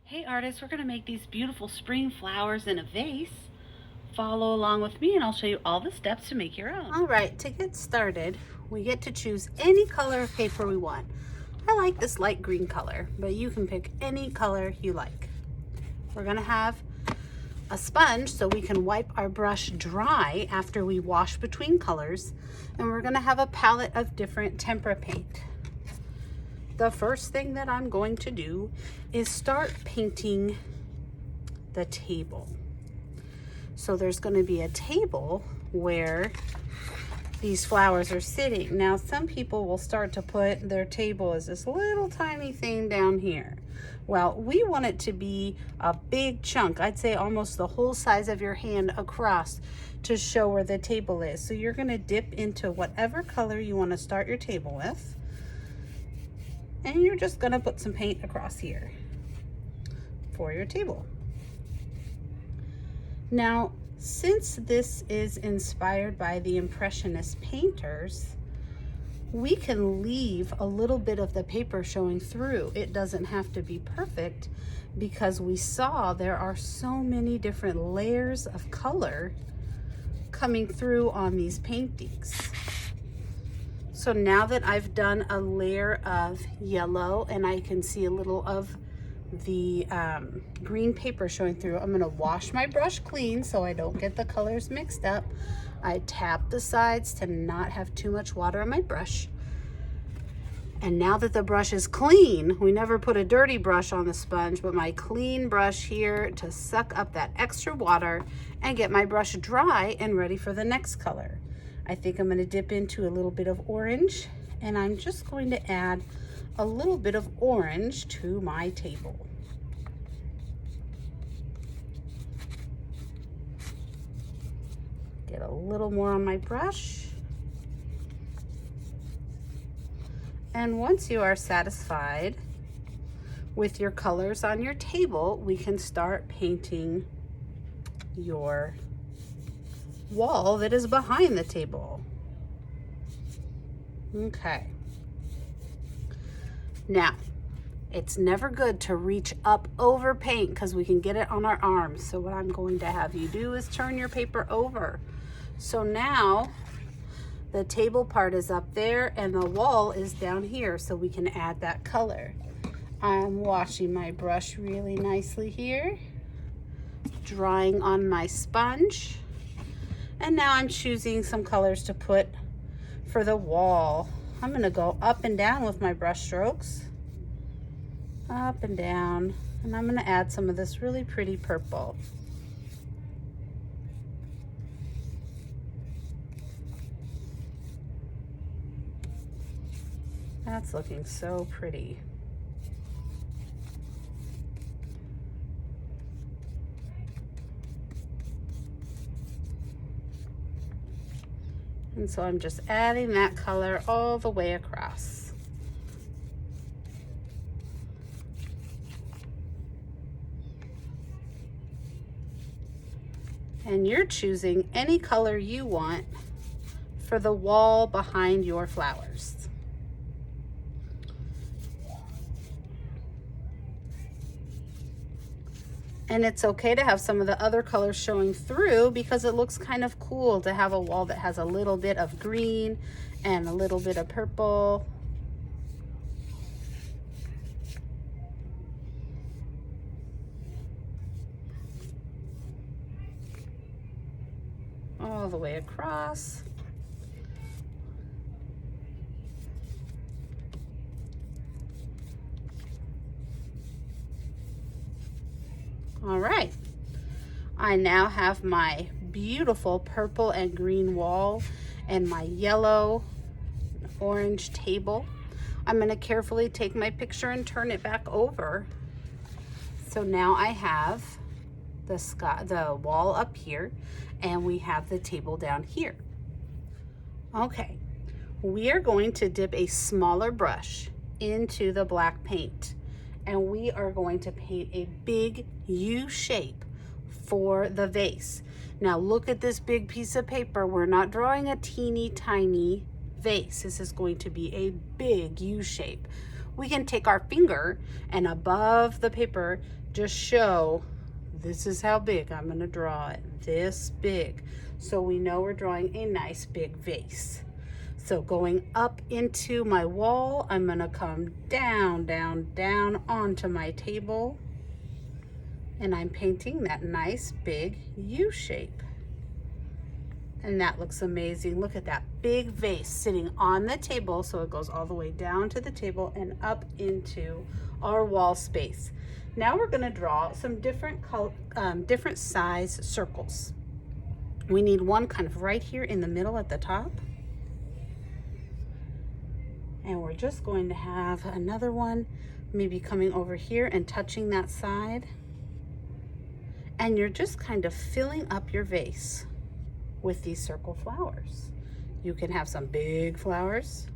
Hey artists, we're going to make these beautiful spring flowers in a vase. Follow along with me and I'll show you all the steps to make your own. All right, to get started, we get to choose any color of paper we want. I like this light green color, but you can pick any color you like. We're gonna have a sponge so we can wipe our brush dry after we wash between colors, and we're gonna have a palette of different tempera paint. The first thing that I'm going to do is start painting the table. So there's going to be a table where these flowers are sitting. Now some people will start to put their table as this little tiny thing down here. Well, we want it to be a big chunk. I'd say almost the whole size of your hand across to show where the table is. So you're going to dip into whatever color you want to start your table with. And you're just going to put some paint across here for your table. Now, since this is inspired by the Impressionist painters, we can leave a little bit of the paper showing through. It doesn't have to be perfect because we saw there are so many different layers of color coming through on these paintings. So now that I've done a layer of yellow and I can see a little of the green paper showing through, I'm gonna wash my brush clean so I don't get the colors mixed up. I tap the sides to not have too much water on my brush. And now that the brush is clean, we never put a dirty brush on the sponge, but my clean brush here to suck up that extra water and get my brush dry and ready for the next color. I think I'm going to dip into a little bit of orange, and I'm just going to add a little bit of orange to my table. Get a little more on my brush. And once you are satisfied with your colors on your table, we can start painting your wall that is behind the table. Okay. Now, it's never good to reach up over paint because we can get it on our arms. So what I'm going to have you do is turn your paper over. So now the table part is up there and the wall is down here, so we can add that color. I'm washing my brush really nicely here, drying on my sponge. And now I'm choosing some colors to put for the wall. I'm gonna go up and down with my brush strokes. Up and down. And I'm gonna add some of this really pretty purple. That's looking so pretty. And so I'm just adding that color all the way across. And you're choosing any color you want for the wall behind your flowers. And it's okay to have some of the other colors showing through because it looks kind of cool to have a wall that has a little bit of green and a little bit of purple. All the way across. All right, I now have my beautiful purple and green wall and my yellow orange table. I'm going to carefully take my picture and turn it back over. So now I have the wall up here and we have the table down here. Okay, we are going to dip a smaller brush into the black paint, and we are going to paint a big U shape for the vase. Now look at this big piece of paper. We're not drawing a teeny tiny vase. This is going to be a big U shape. we can take our finger and above the paper just show, this is how big I'm going to draw it, this big. So we know we're drawing a nice big vase. So going up into my wall, I'm going to come down, down, down onto my table. And I'm painting that nice big U shape. And that looks amazing. Look at that big vase sitting on the table. So it goes all the way down to the table and up into our wall space. Now we're going to draw some different size circles. We need one kind of right here in the middle at the top. And we're just going to have another one maybe coming over here and touching that side. And you're just kind of filling up your vase with these circle flowers. You can have some big flowers.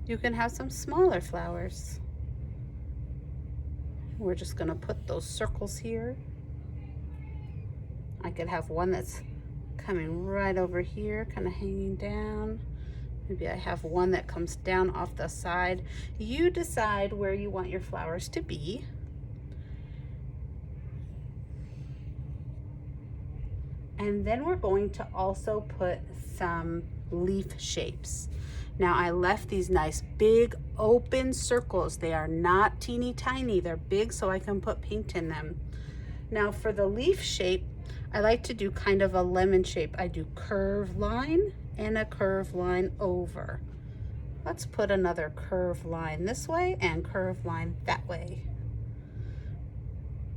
You can have some smaller flowers. We're just gonna put those circles here. I could have one that's coming right over here, kind of hanging down. Maybe I have one that comes down off the side. You decide where you want your flowers to be. And then we're going to also put some leaf shapes. Now I left these nice big open circles. They are not teeny tiny, they're big so I can put paint in them. Now for the leaf shape, I like to do kind of a lemon shape. I do curved line and a curved line over. Let's put another curved line this way and curved line that way.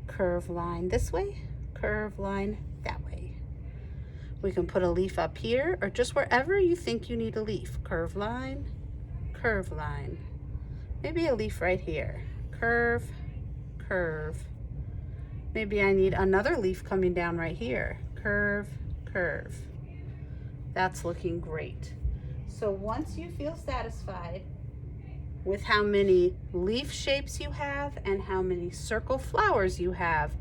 Curved line this way, curved line that way. We can put a leaf up here or just wherever you think you need a leaf. Curve line, curve line. Maybe a leaf right here. Curve, curve. Maybe I need another leaf coming down right here. Curve, curve. That's looking great. So once you feel satisfied with how many leaf shapes you have and how many circle flowers you have,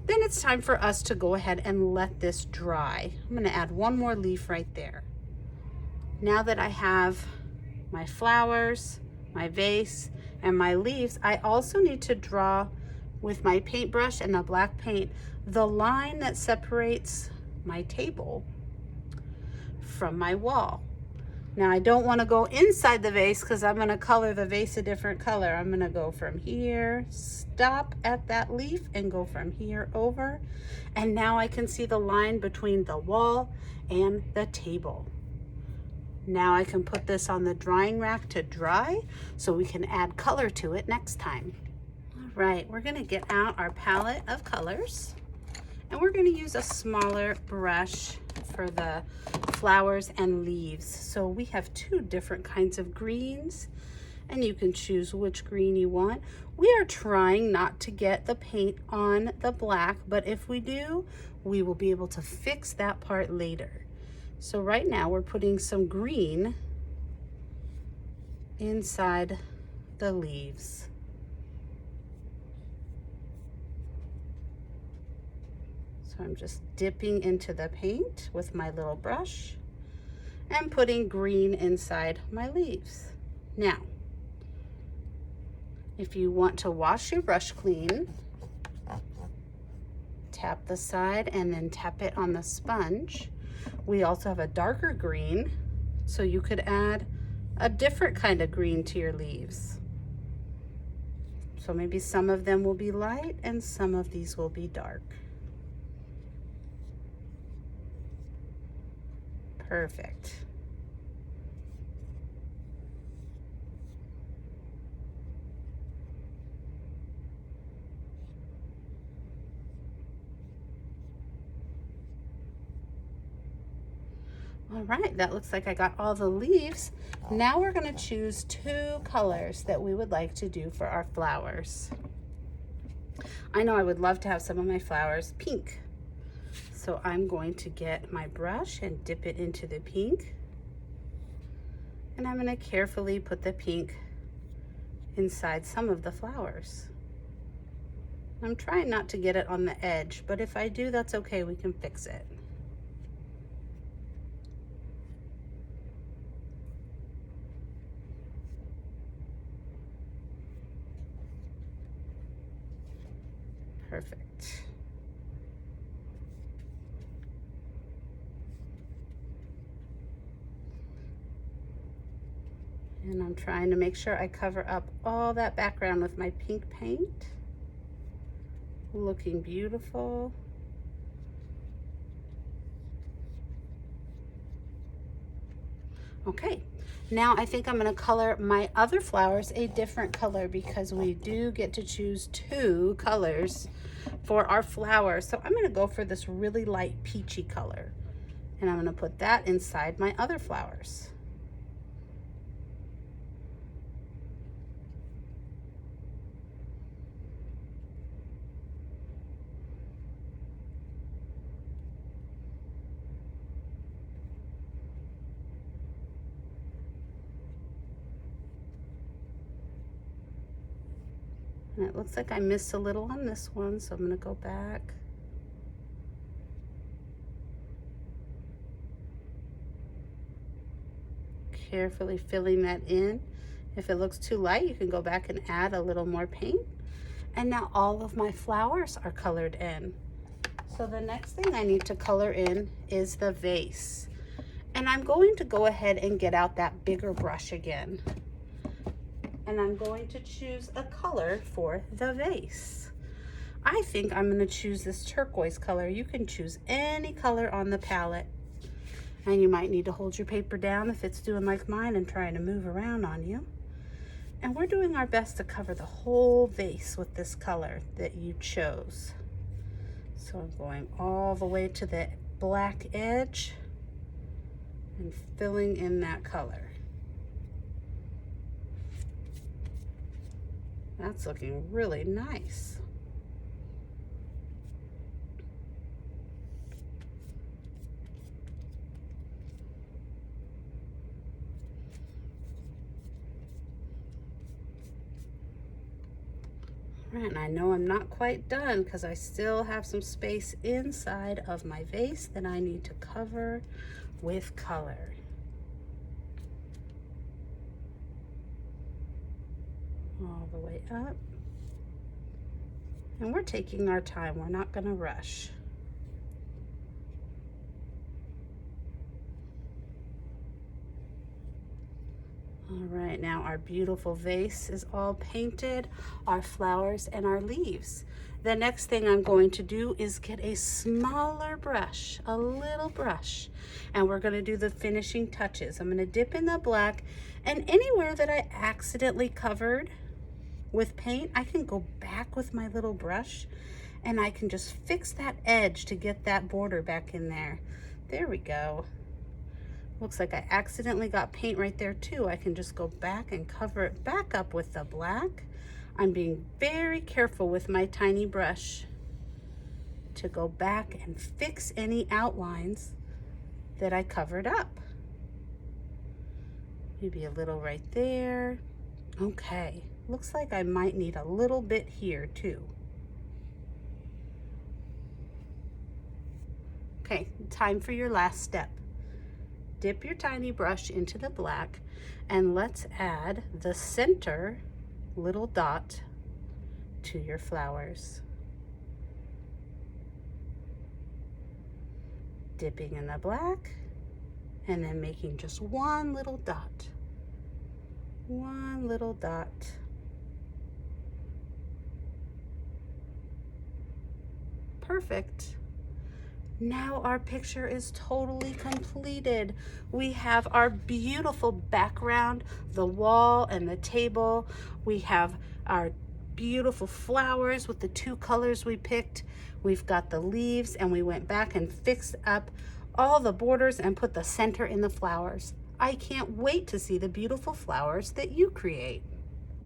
then it's time for us to go ahead and let this dry. I'm going to add one more leaf right there. Now that I have my flowers, my vase, and my leaves, I also need to draw with my paintbrush and the black paint the line that separates my table from my wall. Now I don't want to go inside the vase because I'm going to color the vase a different color. I'm going to go from here, stop at that leaf, and go from here over. And now I can see the line between the wall and the table. Now I can put this on the drying rack to dry so we can add color to it next time. All right, we're going to get out our palette of colors. And we're going to use a smaller brush for the flowers and leaves. So we have two different kinds of greens, and you can choose which green you want. We are trying not to get the paint on the black, but if we do, we will be able to fix that part later. So right now we're putting some green inside the leaves. So I'm just dipping into the paint with my little brush and putting green inside my leaves. Now, if you want to wash your brush clean, tap the side and then tap it on the sponge. We also have a darker green, so you could add a different kind of green to your leaves. So maybe some of them will be light and some of these will be dark. Perfect. All right, that looks like I got all the leaves. Now we're going to choose two colors that we would like to do for our flowers. I know I would love to have some of my flowers pink. So I'm going to get my brush and dip it into the pink. And I'm going to carefully put the pink inside some of the flowers. I'm trying not to get it on the edge, but if I do, that's okay, we can fix it. Perfect. And I'm trying to make sure I cover up all that background with my pink paint. Looking beautiful. Okay, now I think I'm gonna color my other flowers a different color because we do get to choose 2 colors for our flowers. So I'm gonna go for this really light peachy color, and I'm gonna put that inside my other flowers. And it looks like I missed a little on this one, so I'm gonna go back. Carefully filling that in. If it looks too light, you can go back and add a little more paint. And now all of my flowers are colored in. So the next thing I need to color in is the vase. And I'm going to go ahead and get out that bigger brush again. And I'm going to choose a color for the vase. I think I'm going to choose this turquoise color. You can choose any color on the palette. And you might need to hold your paper down if it's doing like mine and trying to move around on you. And we're doing our best to cover the whole vase with this color that you chose. So I'm going all the way to the black edge and filling in that color. That's looking really nice. All right, and I know I'm not quite done because I still have some space inside of my vase that I need to cover with color. All the way up. And we're taking our time, we're not gonna rush. All right, now our beautiful vase is all painted, our flowers and our leaves. The next thing I'm going to do is get a smaller brush, a little brush, and we're gonna do the finishing touches. I'm gonna dip in the black, and anywhere that I accidentally covered with paint, I can go back with my little brush and I can just fix that edge to get that border back in there. There we go. Looks like I accidentally got paint right there too. I can just go back and cover it back up with the black. I'm being very careful with my tiny brush to go back and fix any outlines that I covered up. Maybe a little right there. Okay. Looks like I might need a little bit here too. Okay, time for your last step. Dip your tiny brush into the black and let's add the center little dot to your flowers. Dipping in the black and then making just one little dot. One little dot. Perfect. Now our picture is totally completed. We have our beautiful background, the wall and the table. We have our beautiful flowers with the 2 colors we picked. We've got the leaves, and we went back and fixed up all the borders and put the center in the flowers. I can't wait to see the beautiful flowers that you create.